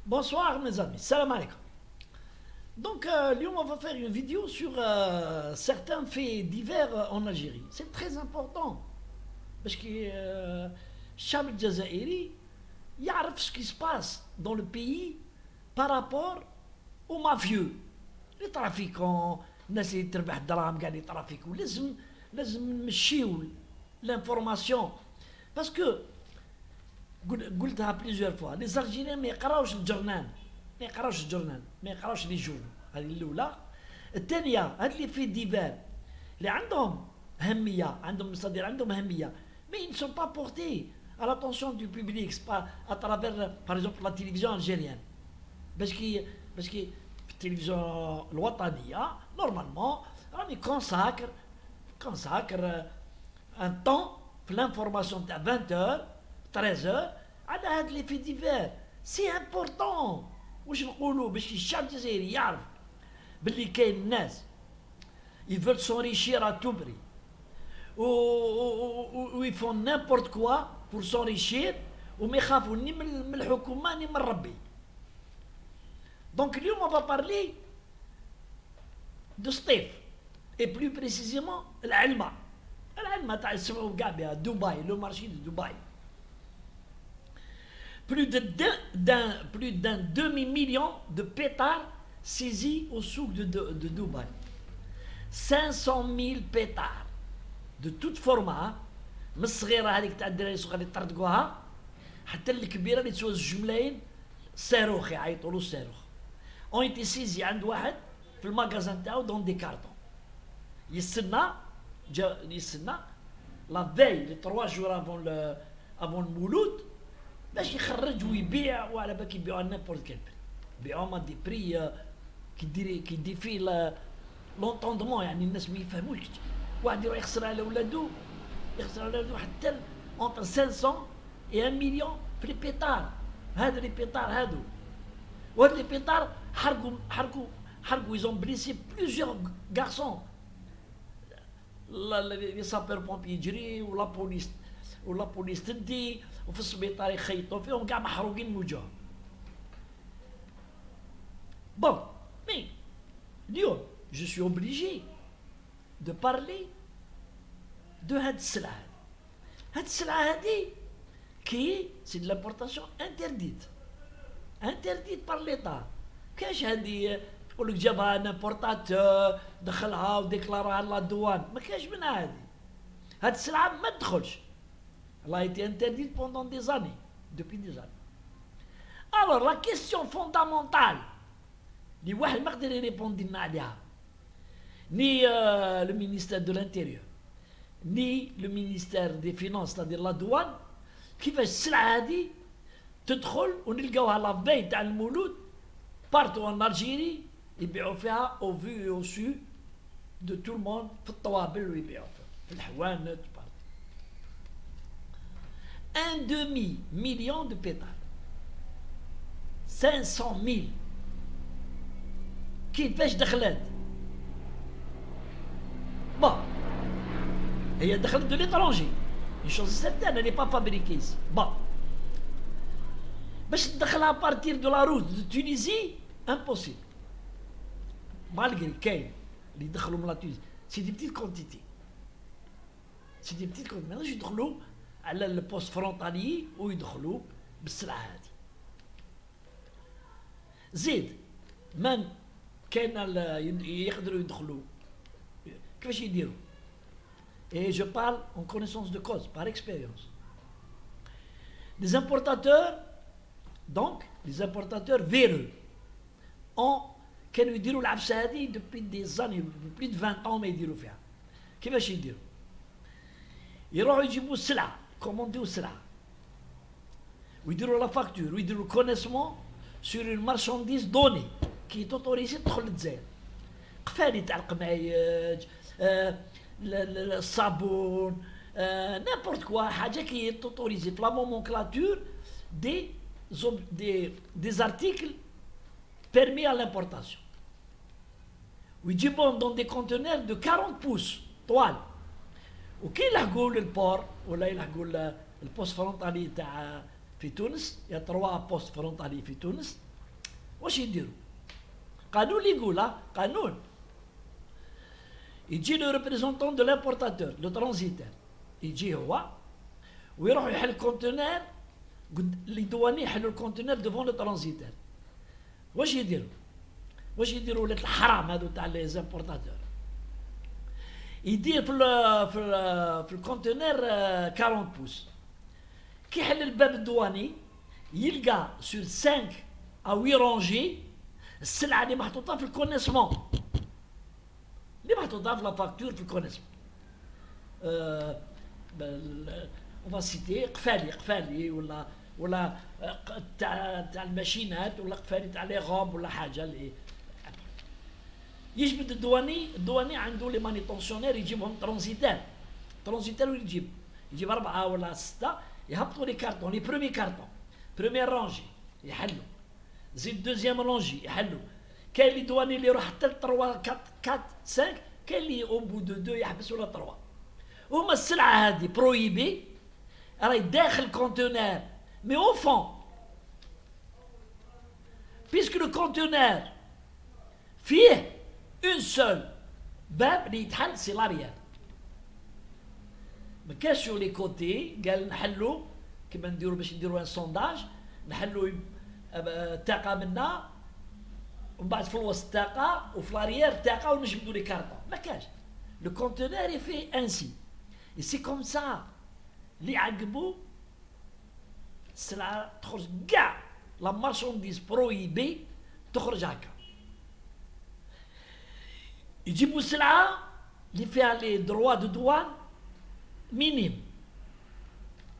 Bonsoir mes amis, salam alaikum. Donc, Lyon, on va faire une vidéo sur certains faits divers en Algérie. C'est très important. Parce que الشعب الجزائري يعرف ce qui se passe dans le pays par rapport aux mafieux, les trafiquants, الناس اللي تربح الدراهم قاعد يترافيكوا. لازم نمشيو l'information. Parce que قلتها بليزيور فوا لي زالجيريان ما يقراوش الجرنان، ما يقراوش لي جورنال. هذه الاولى. الثانيه هاد لي في ديفير اللي عندهم اهميه، عندهم مصادر، عندهم اهميه، mais ils ne sont pas portés à l'attention du public pas à travers par exemple la télévision algérienne. parce que في التلفزيون الوطنيه نورمالمون راني كونساكر ان طون في لانفورماسيون تاع 20h 13h على هاد لي في ديفير. سي امبورطون واش نقولوا باش الشعب الجزائري يعرف باللي كاين ناس يفول سونريشير ا تو بري و يفون نيمبورت كوا بور سونريشير وما يخافوا ني من الحكومه ني من ربي. دونك اليوم on va parler de سطيف et plus précisément العلمة تاع يسمعوا كاع بها دبي، لو مارشي دو دبي. Plus d'un demi-million de pétards saisis au souk de Dubaï. 500 000 pétards de toute forme، من الصغيرة هذيك تاع الدراري الصغار اللي طردقوها حتى الكبيرة اللي تسوى 2 ملايين صاروخ يعيطوا له الصاروخ. ont été saisis عند واحد في الماغازان تاعو دون دي كارتون. يستنى لا فاي لي 3 جور افون المولود باش يخرج ويبيع، وعلى بالك يبيعوا نيمبورت كيل بري، يبيعوهم دي بري كي ديفي لونطوندمون، يعني الناس ما يفهموش. واحد يروح يخسر على ولادو حتى اونتر 500 et 1 million في لي بيتار. هادو لي بيتار هادو، وهاد لي بيتار حرقوا ils ont blessé plusieurs garçons. لي سابور بومبي يجري ولا بوليس تدي، وفي السبيطار يخيطوا فيهم كاع محروقين من وجههم. بون مي اليوم جو سوي اوبليجي دو بارلي دو هاد السلعه. هاد السلعه هادي كي سي دو لامبورطاسيون انترديت بار ليطا. كاش هادي تقول لك جابها نامبورطاتور دخلها وديكلاراها لا دوان، ما كاش منها هادي. هاد السلعه ما تدخلش. Elle a été interdite pendant des années, depuis des années. Alors, la question fondamentale, اللي واحد ما يقدر يريبوندي لنا عليها ni le ministère de l'Intérieur ni le ministère des Finances c'est-à-dire la douane، كيفاش السلعه هذه تدخل ونلقاوها لا في تاع المولود بارتو ان الجيري يبيعوا فيها au vu et au su de tout le monde، في الطوابل ويبيعوا فيها في الحوانت. Un demi-million de pétards. 500 000. كيفاش دخلت؟ Bon. هي دخلت de l'étranger. Une chose certaine, elle n'est pas fabriquée ici. Bon. باش تدخلها à partir de la route de Tunisie, impossible. Malgré كاين اللي يدخلوا من لا تونس، c'est des petites quantités. C'est des petites quantités. ماذاش يدخلوا على البوست فرونتالي ويدخلوا بالسلعه هذه. زيد من كاين يقدروا يدخلوا كيفاش يديروا؟ et je parle en connaissance de cause par expérience. Les importateurs donc les importateurs véreux كانوا يديروا العفسه هذه depuis des années، plus de 20 ans ما يديروا فيها. كيفاش يديروا؟ يروحوا يجيبوا السلعه كومونديو السلعه ويديروا لا فاكتور ويديروا كونيسمون سور اون مارشانديز دوني كي توتوريزي تدخل للجزائر. قفالي تاع القمايج، الصابون، نيمبورت كوا حاجه كي توتوريزي في لا مومونكلاتور دي زارتيكل بيرمي à l'importation. ويجيبوهم دون دي كونتينر دو 40 بوس طوال، وكي يلحقوا للبور ولا يلحقوا البوست فرونتالي تاع في تونس، يا 3 بوست فرونتالي في تونس واش يديروا؟ قانون اللي يقول قانون يجي لو ريبريزونتون دو لامبورتاتور لو ترانزيتير، يجي هو ويروح يحل الكونتينر، لي دواني يحلوا الكونتينر ديفون لو ترانزيتير. واش يديروا ولاد الحرام هذو تاع لي زامبورتاتور؟ يدير في الكونتينر 40 بوس. كي يحل الباب الدواني يلقى سور 5 او 8 رونجي السلعه اللي محطوطه في الكونيسمون، اللي محطوطه في لا فاكتور في الكونيسمون. اون سيتي قفالي ولا تاع الماشينات، ولا قفالي تاع لي غوب، ولا حاجه اللي يجبد الدواني عنده لي مانيتونسيونير يجيبهم ترانزيتير يجيب 4 ولا 6 يهبطوا لي كارطون، لي برومي كارطون، بروميير رونجي يحلوا، زيد دوزيام رونجي يحلوا. كاين لي دواني اللي يروح حتى 3 4 5، كاين اللي او بو دو 2 يحبس ولا 3. هما السلعه هذه برويبي راهي داخل كونتينر مي او فون، بيسكو لو كونتينر فيه اون سول باب اللي يتحل سي لاريير، ما كاش لي كوتي. قال نحلو كيما نديرو باش نديرو ان سونداج، نحلو الطاقه منا ومن بعد في الوسط طاقه وفي لاريير طاقه ونجبدو لي كارطون، ما كاش. لو كونتينر يفي انسي اي سي كوم سا اللي عقبو السلعه تخرج كاع لا مارشونديز برويبي تخرج هكا. يجيبوا السلعه اللي فيها لي دروا دو دوان مينيم،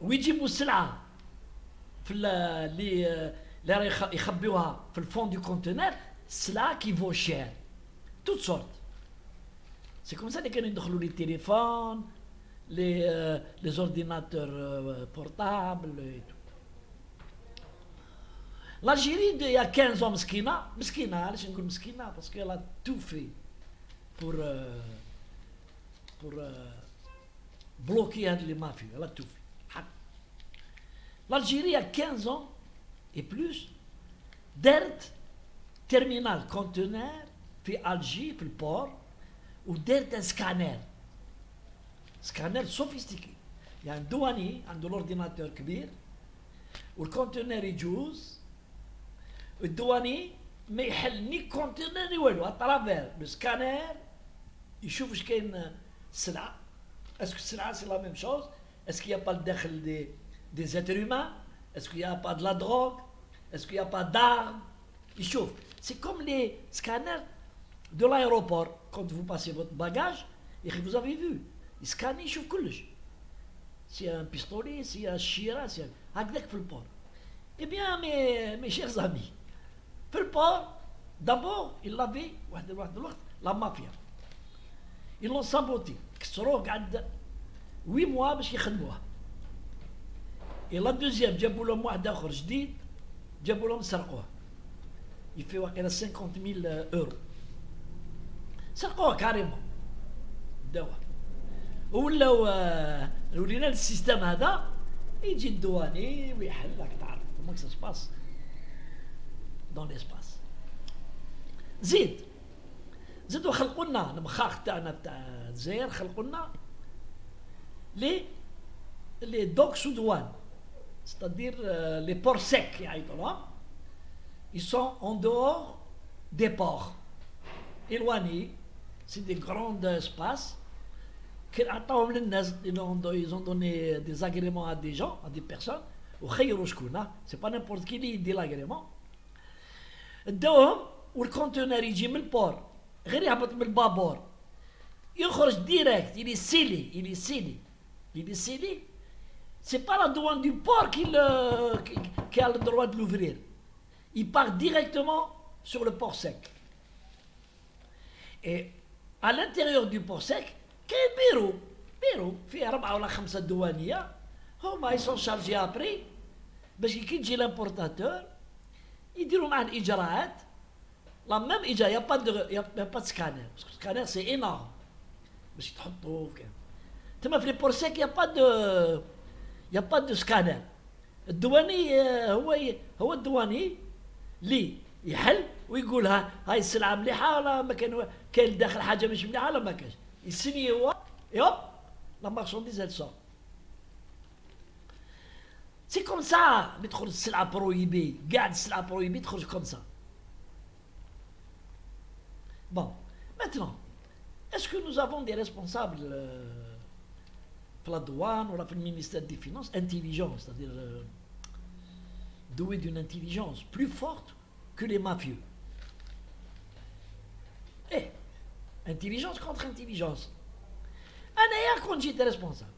ويجيبوا السلعه في اللي يخبيوها في الفون دو كونتينر، السلعه كي فو شير توت سورت. سي كوم سا اللي كانوا يدخلوا لي تيليفون، لي زورديناتور بورتابل. l'Algérie il y a 15 ans مسكينه علاش نقول مسكينه؟ باسكو elle a tout fait pour bloquer هاد لي مافيا، elle a tout fait. l'Algérie il y a 15 ans et plus دارت تيرمينال كونتينر في الجي في البور، ودارت ان سكانر سوفيستيكي، يعني دواني عنده الاورديناتور كبير والكونتينر يجوز، الدواني ما يحل ني كونتينر ني والو، اترافير لو سكانر يشوف واش كاين السلعه، اسكو السلعه سي لا ميم شوز، اسكو يا با داخل دي زيتر هيومان، اسكو يا با دو لا دروغ، اسكو يا با دارم، يشوف. سي كوم لي سكانر دو لايروبور كونت فو باسي فوت باجاج، يا اخي فوز افي فيو يسكاني يشوف كلش، سي ان بيستولي سي ان شيره سي هكذاك في البور. اي بيان مي شيرز امي في البور دابور يلافي واحد الوقت لا مافيا يلون سابوتي كسروه قعد 8 موا باش يخدموها. اي لا دوزيام جابوا لهم واحد اخر جديد، جابوا لهم سرقوه يفي واقيلا 50,000 اورو، سرقوه كاريمون داوها. ولاو ولينا السيستم هذا يجي الدواني ويحل، راك تعرف كومون سا سباس دون ليسباس. زيدوا خلقوا لنا المخاخ تاعنا تاع الجزائر، خلقوا لنا لي دوكس دوان، ستادير لي بور سيك يعيطوا لهم، ils sont en dehors des ports éloignés, c'est des grands espaces qui عطاوهم للناس. ils ont donné des agréments à des gens, à des personnes، وخيروا شكون، c'est pas n'importe qui اللي يدي لاغريمون. داوهم والكونتينر يجي من البور، غير يهبط من البابور يخرج ديريكت، il est scellé. C'est pas la douane du port qui a le droit de l'ouvrir. Il part directement sur le port sec. Et à l'intérieur du port sec, كاين بيرو فيه 4 ولا 5 دوانيه، هما يسون شارجي ابري باش كي تجي لامبورتاتور يديروا معاه الاجراءات. لا ميم اجراء، يا با سكانر، سكانر سي انورم باش تحطوه في كان. تما في لي بورسيك يا با دو سكانر. الدواني هو الدواني اللي يحل ويقولها هاي السلعه مليحه ولا ما كان داخل حاجه مش مليحه ولا ما كانش يسني هو يوب لا مارشانديز elle sort. C'est comme ça ندخل السلعه برويبي قاعد السلعه برويبي تخرج comme ça. Bon, maintenant, est-ce que nous avons des responsables pour la douane ou le ministère des Finances intelligents, c'est-à-dire doués d'une intelligence plus forte que les mafieux? Eh, intelligence contre intelligence. أنا quand j'étais responsable,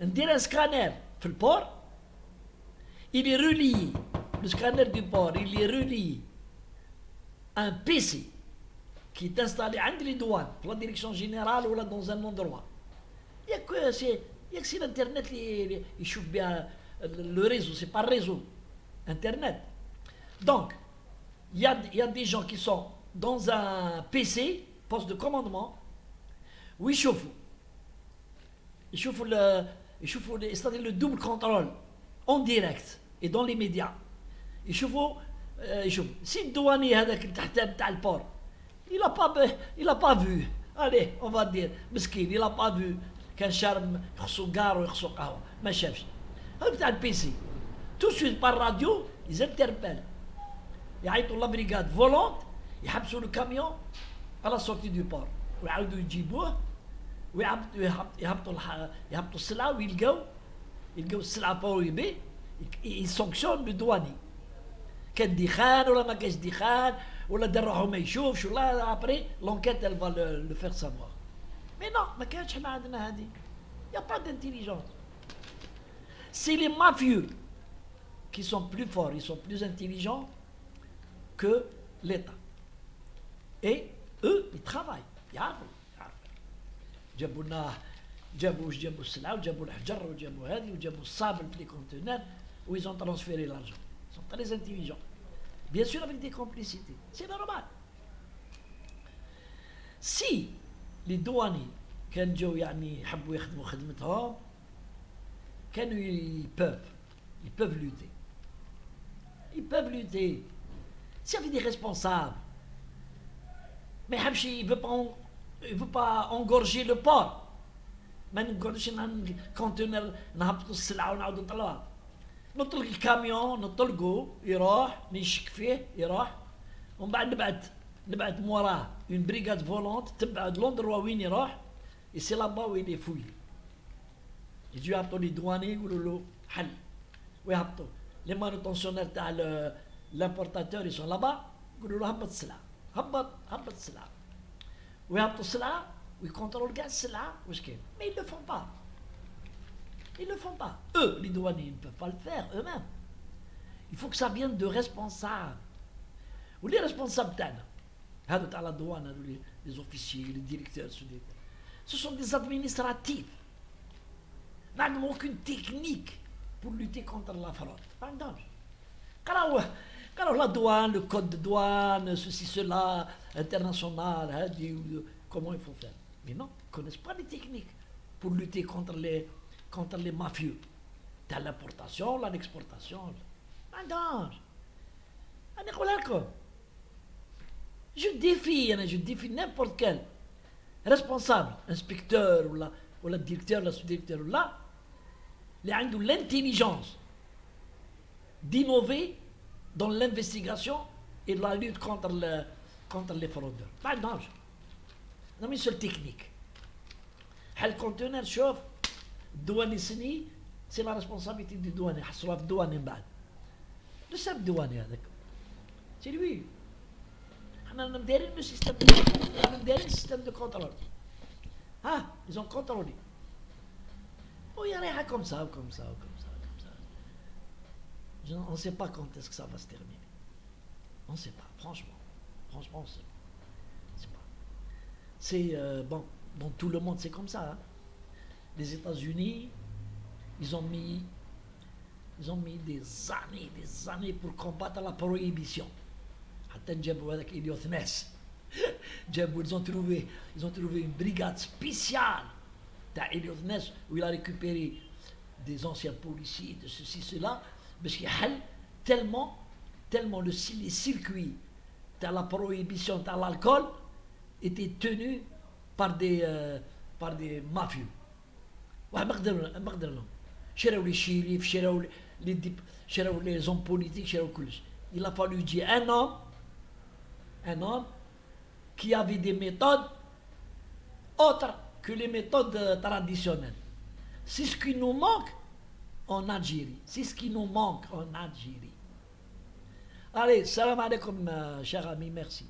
ندير un scanner في البور, il est relié, le scanner du port, il est relié à un PC qui est installé عند les douanes, pour la direction générale ou là dans un endroit. Il y a que c'est l'internet qui chauffe bien le réseau, c'est pas le réseau, internet. Donc, il y a des gens qui sont dans un PC, poste de commandement, où ils chauffent, c'est-à-dire le double contrôle en direct et dans les médias. ils chauffent. Si le douanier هذاك تحت تاع البور il a pas vu, allez on va dire مسكين il a pas vu كان شارب يخصو كار ويخصو قهوه ما شافش هذا بتاع البيسي تو سويت بار راديو يزنتربل يعيطوا لا بريغاد فولونت يحبسوا الكاميون على سورتي دو بور ويعاودوا يجيبوه ويهبطوا السلعه ويلقاو السلعه برويبي يسانكسيون لو دواني كان دخان ولا ما كانش دخان ولا دار روحو ما يشوفش ولا ابري لونكيت elle va le faire savoir. Mais non, ما كانش حنا عندنا هذه. Il n'y a pas d'intelligence. C'est les mafieux qui sont plus forts, ils sont plus intelligents que l'État. Et eux, ils travaillent. يعرفوا جابوا لنا جابوا السلعه وجابوا الحجر وجابوا هذه وجابوا الصابل في لي كونتينر où ils ont transféré l'argent. Ils sont très intelligents. Bien sûr avec des complicités. C'est normal. Si les douaniers كانوا جاو يعني يحبوا يخدموا خدمتهم كانوا ils peuvent lutter. Ils peuvent lutter. S'il y avait des responsables, mais il ne veut pas engorger le port. ما نقعدوش كونتينر نهبطوا السلعه ونعاودوا نطلعوها. نطلق الكاميون نطلقه يروح نشك فيه يروح ومن بعد نبعث موراه اون بريغاد فولونت تبعد لوندروا وين يروح يسي لابا وين يفوي يجيو يهبطوا لي دواني يقولوا له حل ويهبطوا لي مانوتونسيونير تاع لامبورتاتور يسون لابا يقولوا له هبط السلعه هبط السلعه ويهبطوا السلعه ويكونترول كاع السلعه واش كاين مي ils le font pas. Ils ne le font pas. Eux, les douaniers, ils ne peuvent pas le faire eux-mêmes. Il faut que ça vienne de responsables. Ou les responsables à la douane, les officiers, les directeurs, ce sont des administratifs. Ils n'ont aucune technique pour lutter contre la fraude. Par exemple, quand la douane, le code de douane, ceci, cela, international, comment il faut faire. Mais non, ils ne connaissent pas les techniques pour lutter contre les mafieux, dans l'importation, l'exportation. Je défie n'importe quel responsable, inspecteur ou la directeur, la sous-directeur, là, il a l'intelligence d'innover dans l'investigation et la lutte contre les fraudeurs. Pas de danger. Non, mais une seule technique. Le conteneur chauffe. الدواني سني سي لا ريسبونسابيلتي دي دواني حصلوها في الدواني من بعد لو ساب الدواني هذاك سي لوي حنا مدايرين لو سيستم حنا مدايرين سيستم دو كونترول ها ils ont contrôlé وهي رايحه كوم سا وكوم سا وكوم سا وكوم سا on sait pas quand est-ce que ça va se terminer on sait pas franchement on sait pas c'est bon dans tout le monde c'est comme ça hein. Les États-Unis, ils ont mis des années pour combattre la prohibition. Ils ont trouvé une brigade spéciale où il a récupéré des anciens policiers, de ceci, cela, parce qu'il y a tellement tellement les circuits de la prohibition de l'alcool étaient tenus par des mafieux. شراو les shérifs, شراو les hommes politiques, شراو كلش. Il a fallu dire un homme qui avait des méthodes autres que les méthodes traditionnelles. C'est ce qui nous manque en Algérie. C'est ce qui nous manque en Algérie. Allez, salam alaikum, cher ami, merci.